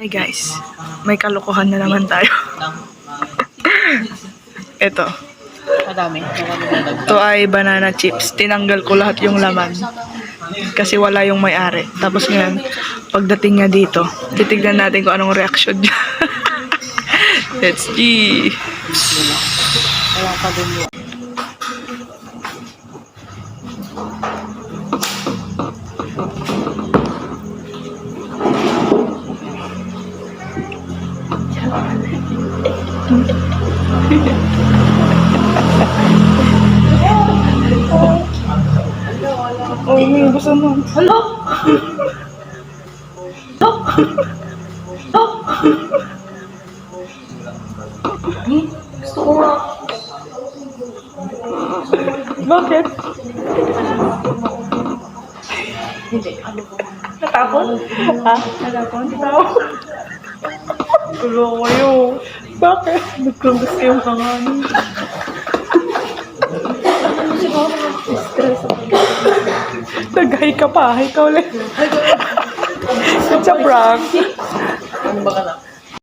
Hey guys, may kalokohan na naman tayo. Ito. Madami. Ito ay banana chips. Tinanggal ko lahat yung laman. Kasi wala yung may-ari. Tapos ngayon, pagdating niya dito, titignan natin kung anong reaction niya. Let's see. Wala pa din yun. Oh, may gusto mo. Hello? Hello? Hello? Gusto ko nga. Bakit? Hindi. Ano ko? Natakot? Ha? Natakot? Gulo kayo. Bakit? Nagkambas yung pangalan. Stress ako. Nag-hi ka pa. Hi ka ulit. It's a prank. Ano ba ka na?